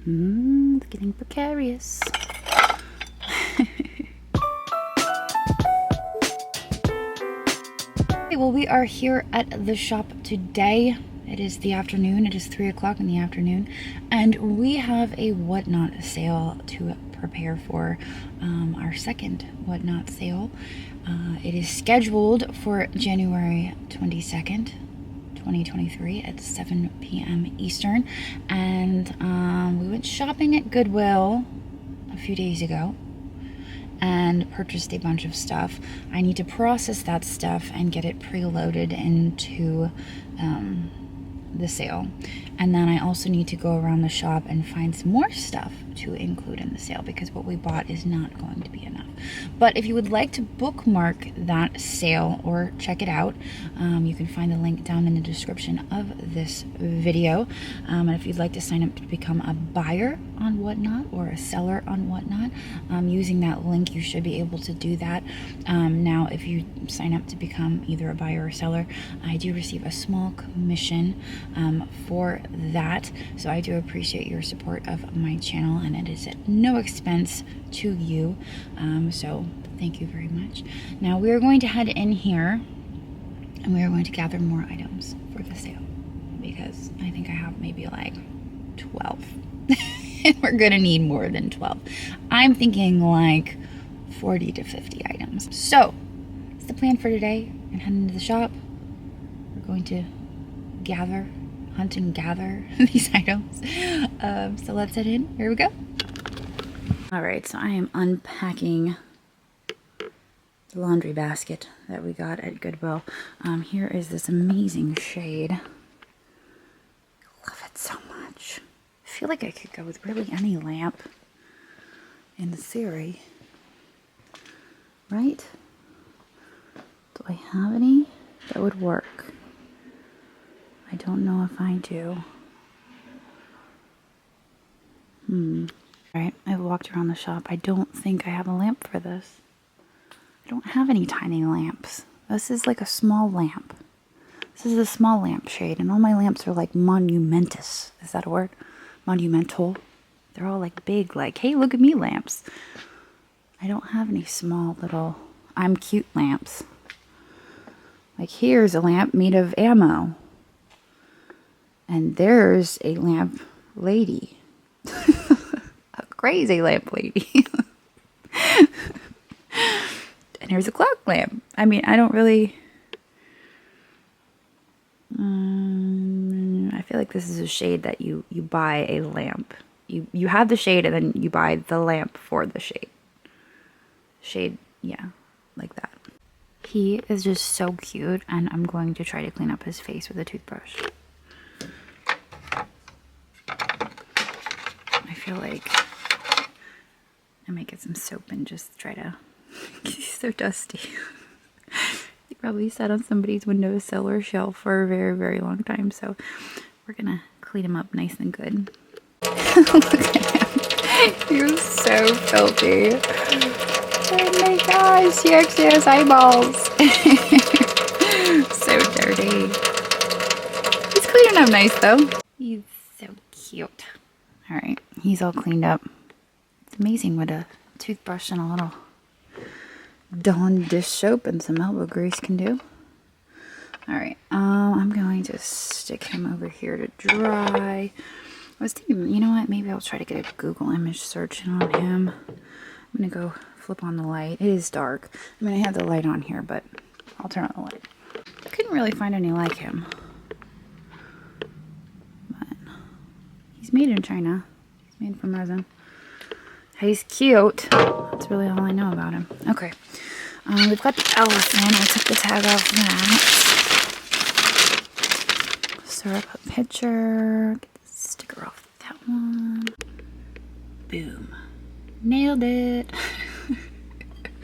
It's getting precarious. Okay, well, we are here at the shop today. It is the afternoon. It is 3 o'clock in the afternoon, and we have a Whatnot sale to prepare for, our second Whatnot sale. It is scheduled for January 22nd, 2023 at 7 p.m. Eastern, and we went shopping at Goodwill a few days ago and purchased a bunch of stuff. I need to process that stuff and get it preloaded into the sale, and then I also need to go around the shop and find some more stuff to include in the sale because what we bought is not going to be enough. But if you would like to bookmark that sale or check it out, you can find the link down in the description of this video. And if you'd like to sign up to become a buyer on Whatnot or a seller on Whatnot, using that link you should be able to do that. Now if you sign up to become either a buyer or seller, I do receive a small commission for that, so I do appreciate your support of my channel, and it is at no expense to you, so thank you very much. Now we are going to head in here and we are going to gather more items for the sale because I think I have maybe like 12 and we're gonna need more than 12. I'm thinking like 40 to 50 items. So that's the plan for today, and head into the shop. We're going to hunt and gather these items. So let's head in. Here we go. All right, so I am unpacking the laundry basket that we got at Goodwill. Here is this amazing shade. Love it so much. I feel like I could go with really any lamp in the series, right? Do I have any that would work? I don't know if I do. Alright, I've walked around the shop. I don't think I have a lamp for this. I don't have any tiny lamps. This is like a small lamp. This is a small lamp shade, and all my lamps are like monumentous. Is that a word? Monumental. They're all like big, like, hey, look at me lamps. I don't have any small little I'm cute lamps. Like here's a lamp made of ammo. And there's a lamp lady. A crazy lamp lady. And here's a clock lamp. I mean, I don't really... I feel like this is a shade that you buy a lamp. You have the shade and then you buy the lamp for the shade. Shade, yeah, like that. He is just so cute, and I'm going to try to clean up his face with a toothbrush. I feel like I might get some soap and just try to... He's so dusty. He probably sat on somebody's windowsill or shelf for a very, very long time, so we're gonna clean him up nice and good. Look at him. You're so filthy. Oh my gosh, he actually has eyeballs. So dirty. He's cleaning up nice though. He's so cute. Alright, he's all cleaned up. It's amazing what a toothbrush and a little Dawn dish soap and some elbow grease can do. Alright, I'm going to stick him over here to dry. I was thinking, you know what, maybe I'll try to get a Google image search on him. I'm going to go flip on the light. It is dark. I mean, I have the light on here, but I'll turn on the light. I couldn't really find any like him. But he's made in China. He's made from resin. He's cute. That's really all I know about him. Okay. We've got the elephant. I took the tag off that. Stir up a picture. Get the sticker off that one. Boom. Nailed it.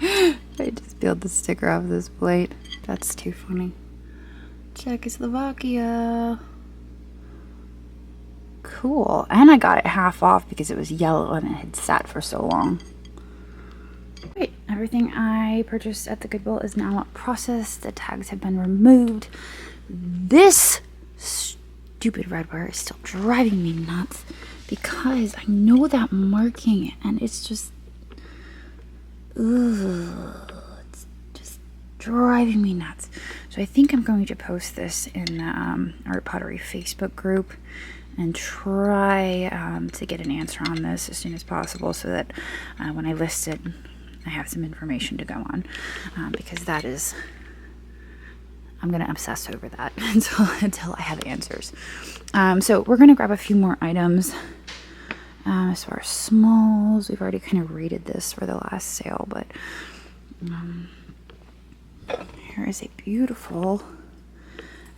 I just peeled the sticker off this plate. That's too funny. Czechoslovakia. Cool. And I got it half off because it was yellow and it had sat for so long. Great. Everything I purchased at the Goodwill is now processed. The tags have been removed. This stupid red wire is still driving me nuts because I know that marking and it's just, ugh, it's just driving me nuts. So I think I'm going to post this in the Art Pottery Facebook group and try to get an answer on this as soon as possible, so that when I list it, I have some information to go on, because that is, I'm going to obsess over that until I have answers. So we're going to grab a few more items. As far as smalls, we've already kind of rated this for the last sale, but here is a beautiful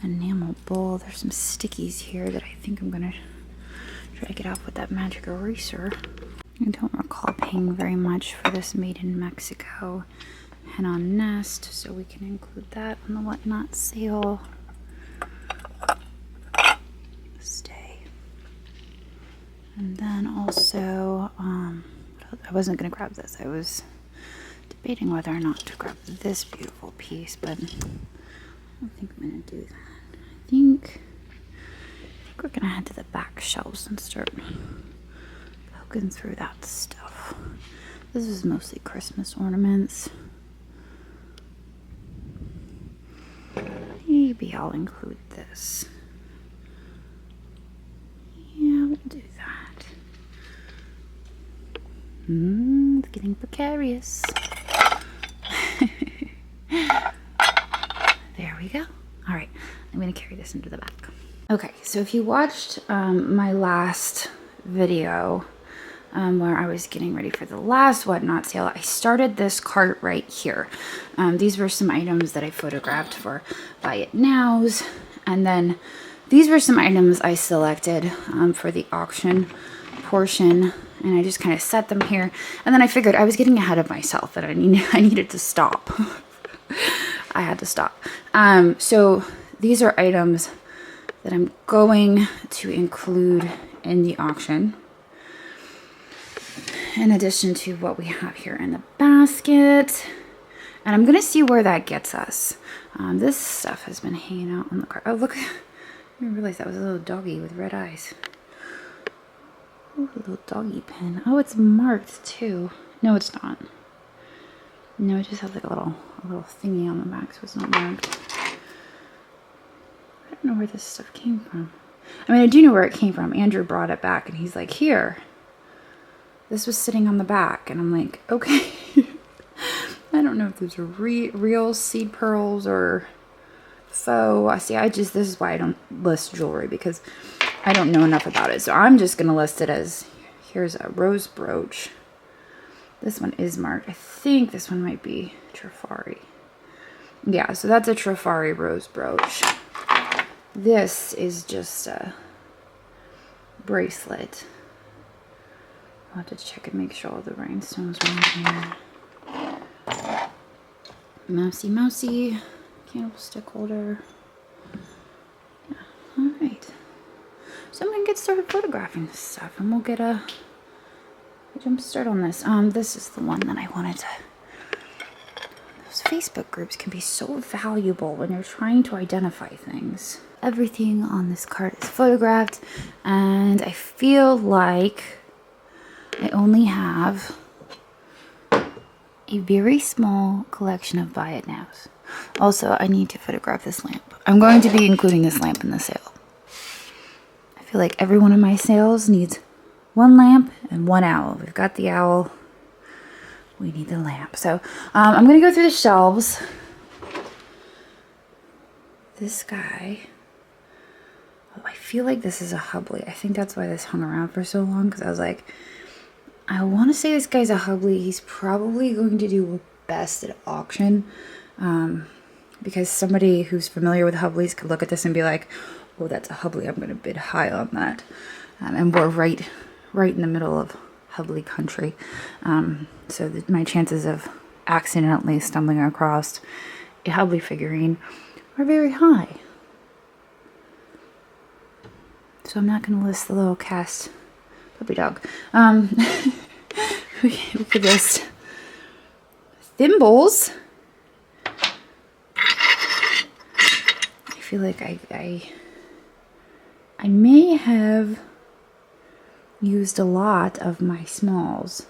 enamel bowl. There's some stickies here that I think I'm going to try to get off with that magic eraser. I don't recall paying very much for this made in Mexico hen-on nest, so we can include that on the whatnot sale. Stay. And then also, I wasn't going to grab this. I was debating whether or not to grab this beautiful piece, but I don't think I'm going to do that. I think we're going to head to the back shelves and start poking through that stuff. This is mostly Christmas ornaments. Maybe I'll include this. Yeah, we'll do that. It's getting precarious. There we go. All right, I'm going to carry this into the back. Okay, so if you watched my last video where I was getting ready for the last whatnot sale, I started this cart right here. These were some items that I photographed for Buy It Nows, and then these were some items I selected for the auction portion, and I just kind of set them here. And then I figured I was getting ahead of myself and I needed to stop. I had to stop. So these are items that I'm going to include in the auction, in addition to what we have here in the basket. And I'm going to see where that gets us. This stuff has been hanging out on the cart. Oh, look. I didn't realize that was a little doggy with red eyes. Ooh, a little doggy pen. Oh, it's marked too. No, it's not. No, it just has like a little thingy on the back, so it's not marked. I don't know where this stuff came from. I mean, I do know where it came from. Andrew brought it back and he's like, here. This was sitting on the back. And I'm like, okay. I don't know if those are real seed pearls or faux. See, this is why I don't list jewelry, because I don't know enough about it. So I'm just going to list it as, here's a rose brooch. This one is marked. I think this one might be Trifari. Yeah, so that's a Trifari rose brooch. This is just a bracelet. I'll have to check and make sure all the rhinestones are in here. Mousy, mousy. Candlestick holder. Yeah, alright. So I'm going to get started photographing this stuff, and we'll get a jump start on this. This is the one that I wanted to... Those Facebook groups can be so valuable when you're trying to identify things. Everything on this card is photographed, and I feel like I only have a very small collection of Buy It Nows. Also, I need to photograph this lamp. I'm going to be including this lamp in the sale. I feel like every one of my sales needs one lamp and one owl. We've got the owl. We need the lamp. So I'm going to go through the shelves. This guy. Oh, I feel like this is a Hubley. I think that's why this hung around for so long, because I was like, I want to say this guy's a Hubley. He's probably going to do best at auction, because somebody who's familiar with Hubleys could look at this and be like, oh, that's a Hubley. I'm going to bid high on that. And we're right in the middle of Hubley country. So my chances of accidentally stumbling across a Hubley figurine are very high. So I'm not going to list the little cast puppy dog. We could list thimbles. I feel like I may have used a lot of my smalls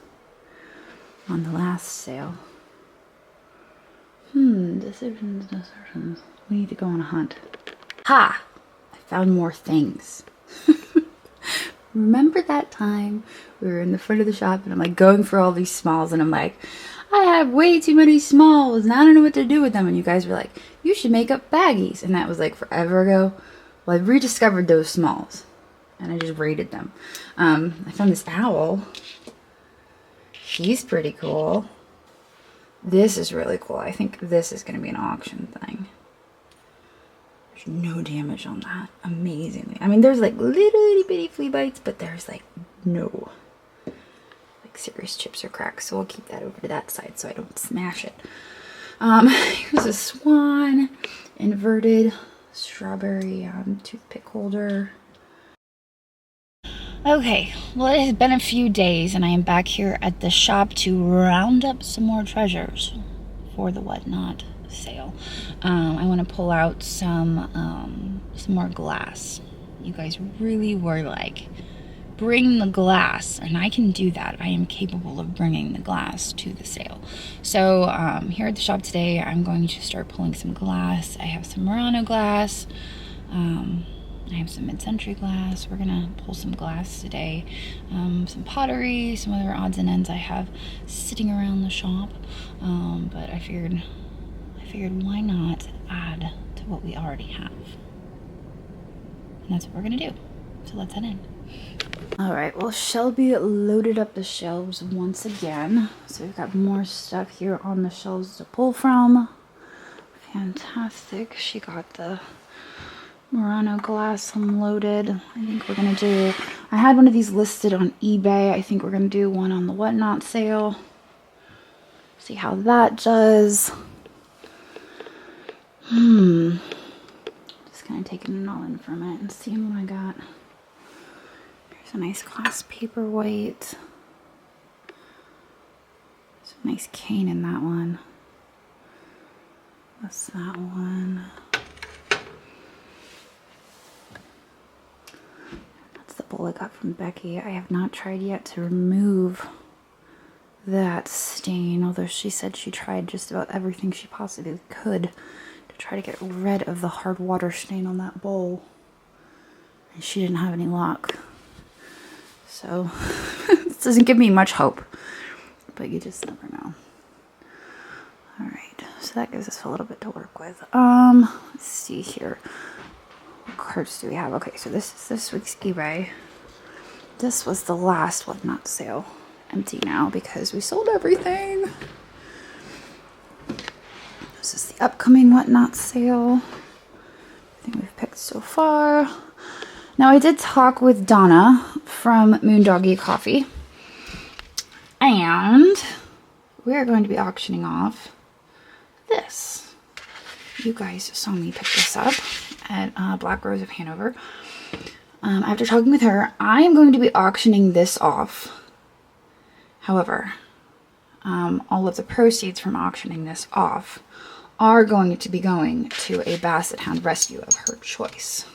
on the last sale. Decisions. We need to go on a hunt. Ha! I found more things. Remember that time we were in the front of the shop and I'm like going for all these smalls and I'm like, I have way too many smalls and I don't know what to do with them. And you guys were like, you should make up baggies. And that was like forever ago. Well, I've rediscovered those smalls and I just raided them. I found this owl. He's pretty cool. This is really cool. I think this is going to be an auction thing. There's no damage on that. Amazingly. I mean, there's like little itty bitty flea bites, but there's like no like serious chips or cracks. So I'll keep that over to that side so I don't smash it. Here's a swan, inverted strawberry toothpick holder. Okay, well, it has been a few days and I am back here at the shop to round up some more treasures for the whatnot sale. I want to pull out some more glass. You guys really were like, bring the glass, and I can do that. I am capable of bringing the glass to the sale. So here at the shop today, I'm going to start pulling some glass. I have some Murano glass. I have some mid-century glass. We're gonna pull some glass today. Some pottery, some other odds and ends I have sitting around the shop. But I figured why not add to what we already have? And that's what we're gonna do. So let's head in. All right, well, Shelby loaded up the shelves once again. So we've got more stuff here on the shelves to pull from. Fantastic. She got the Murano glass unloaded. I think we're gonna do, I had one of these listed on eBay. I think we're gonna do one on the whatnot sale. See how that does. Just kind of taking it all in for a minute and seeing what I got. There's a nice glass paperweight. There's a nice cane in that one. What's that one? That's the bowl I got from Becky. I have not tried yet to remove that stain, although she said she tried just about everything she possibly could to try to get rid of the hard water stain on that bowl. And she didn't have any luck. So, this doesn't give me much hope, but you just never know. Alright, so that gives us a little bit to work with. Let's see here. What cards do we have? Okay, so this is this week's eBay. This was the last whatnot sale. Empty now because we sold everything. This is the upcoming whatnot sale. I think we've picked so far. Now I did talk with Donna from Moondoggy Coffee, and we're going to be auctioning off this. You guys saw me pick this up at Black Rose of Hanover. After talking with her, I am going to be auctioning this off. However, all of the proceeds from auctioning this off are going to be going to a basset hound rescue of her choice.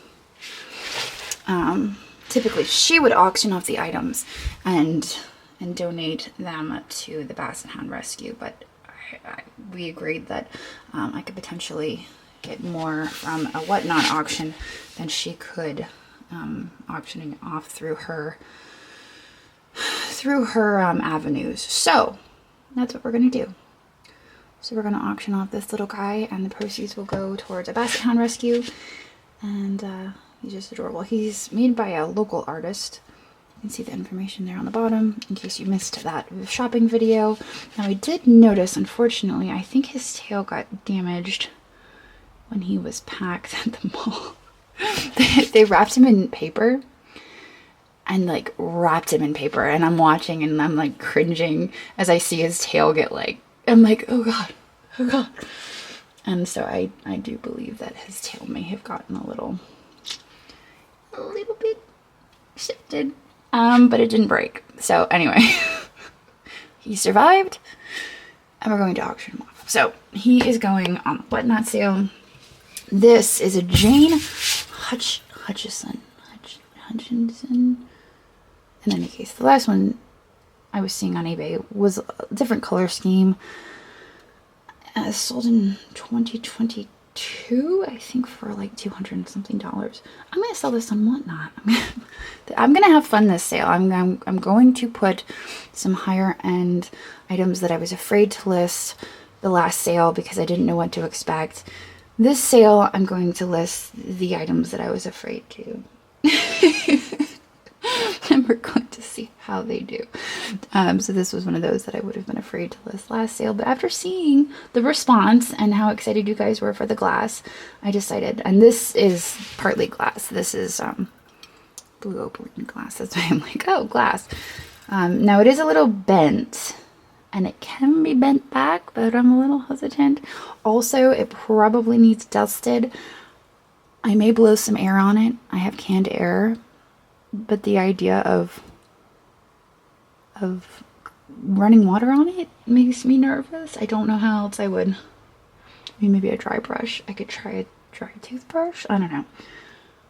Typically, she would auction off the items and donate them to the basset hound rescue, but we agreed that I could potentially get more from a whatnot auction than she could auctioning off through her avenues. So that's what we're gonna do. So we're gonna auction off this little guy, and the proceeds will go towards a basset hound rescue. And he's just adorable. He's made by a local artist. You can see the information there on the bottom in case you missed that shopping video. Now I did notice, unfortunately, I think his tail got damaged when he was packed at the mall. They wrapped him in paper and like wrapped him in paper, and I'm watching and I'm like cringing as I see his tail get like, I'm like, oh god, oh god. And so I do believe that his tail may have gotten a little bit shifted, but it didn't break. So anyway, he survived, and we're going to auction him off. So he is going on the whatnot sale. This is a Jane Hutchinson. in any case, the last one I was seeing on eBay was a different color scheme. Sold in 2022, I think, for like $200 and something. I'm gonna sell this on Whatnot. I'm gonna have fun this sale. I'm going to put some higher end items that I was afraid to list the last sale because I didn't know what to expect. This sale, I'm going to list the items that I was afraid to. And we're going to see how they do. So this was one of those that I would have been afraid to list last sale, but after seeing the response and how excited you guys were for the glass, I decided, and this is partly glass. This is blue opaline glass. That's why I'm like, oh, glass. Now it is a little bent, and it can be bent back, but I'm a little hesitant. Also, it probably needs dusted. I may blow some air on it. I have canned air. But the idea of running water on it makes me nervous. I don't know how else I would. I mean, maybe a dry brush. I could try a dry toothbrush. I don't know.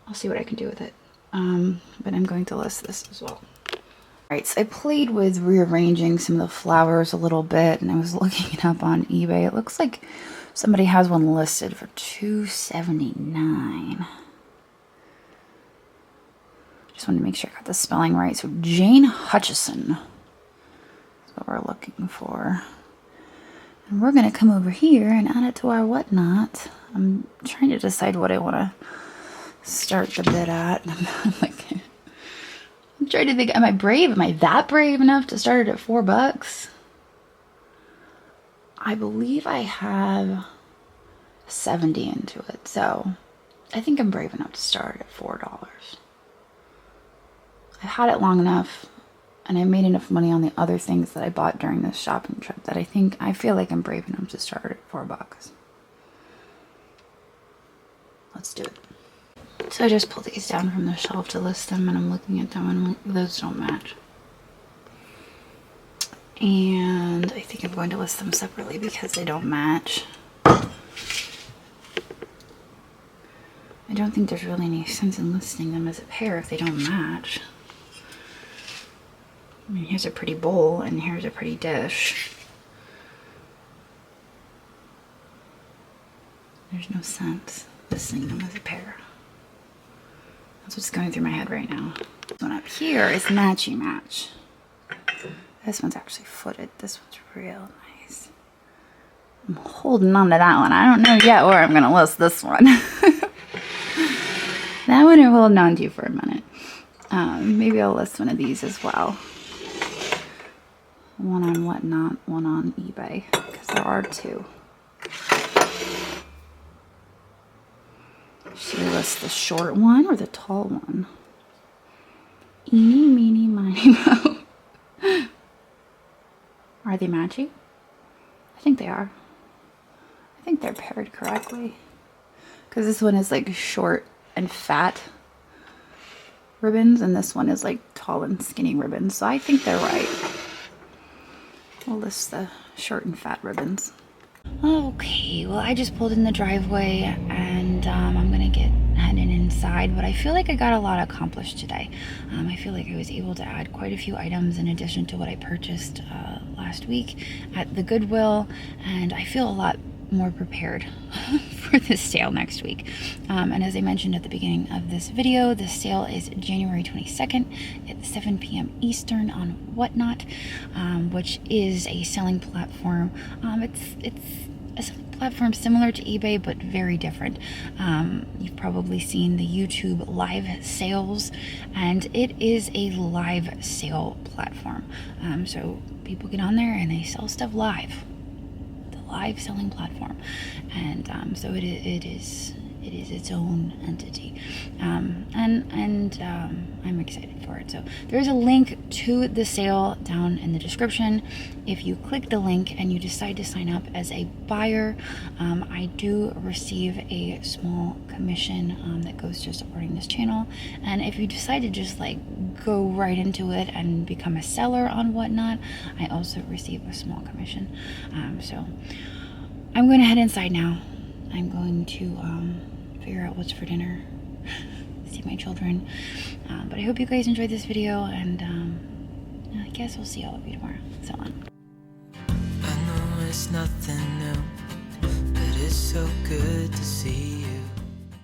I'll see what I can do with it. But I'm going to list this as well. Alright, so I played with rearranging some of the flowers a little bit, and I was looking it up on eBay. It looks like somebody has one listed for $279. Just wanted to make sure I got the spelling right. So Jane Hutchison is what we're looking for. And we're going to come over here and add it to our Whatnot. I'm trying to decide what I want to start the bid at. I'm trying to think, am I brave? Am I that brave enough to start it at $4? I believe I have 70 into it. So I think I'm brave enough to start at $4. I've had it long enough, and I made enough money on the other things that I bought during this shopping trip that I feel like I'm brave enough to start at $4. Let's do it. So I just pulled these down from the shelf to list them, and I'm looking at them, and those don't match. And I think I'm going to list them separately because they don't match. I don't think there's really any sense in listing them as a pair if they don't match. I mean, here's a pretty bowl, and here's a pretty dish. There's no sense listing them as a pair. That's what's going through my head right now. This one up here is matchy match. This one's actually footed. This one's real nice. I'm holding on to that one. I don't know yet where I'm going to list this one. That one I'm holding on to for a minute. Maybe I'll list one of these as well. One on Whatnot, one on eBay, because there are two. Should we list the short one or the tall one? Eeny, meeny, miny, mo. Are they matchy? I think they are. I think they're paired correctly. Because this one is like short and fat ribbons, and this one is like tall and skinny ribbons. So I think they're right. We'll list the short and fat ribbons. Okay, well, I just pulled in the driveway, and I'm gonna get heading inside, but I feel like I got a lot accomplished today. I feel like I was able to add quite a few items in addition to what I purchased last week at the Goodwill, and I feel a lot more prepared for this sale next week. And as I mentioned at the beginning of this video, the sale is January 22nd at 7 p.m. Eastern on Whatnot, which is a selling platform. It's a selling platform similar to eBay, but very different. You've probably seen the YouTube live sales, and it is a live sale platform. So people get on there and they sell stuff live. Live selling platform, and so it is its own entity, and I'm excited for it. So there's a link to the sale down in the description. If you click the link and you decide to sign up as a buyer, I do receive a small commission that goes to supporting this channel. And if you decide to just like go right into it and become a seller on Whatnot, I also receive a small commission. So I'm going to head inside now. I'm going to figure out what's for dinner. See babysitting my children. But I hope you guys enjoyed this video, and I guess I'll see all of you tomorrow. So on. I know it's nothing new, but it's so good to see you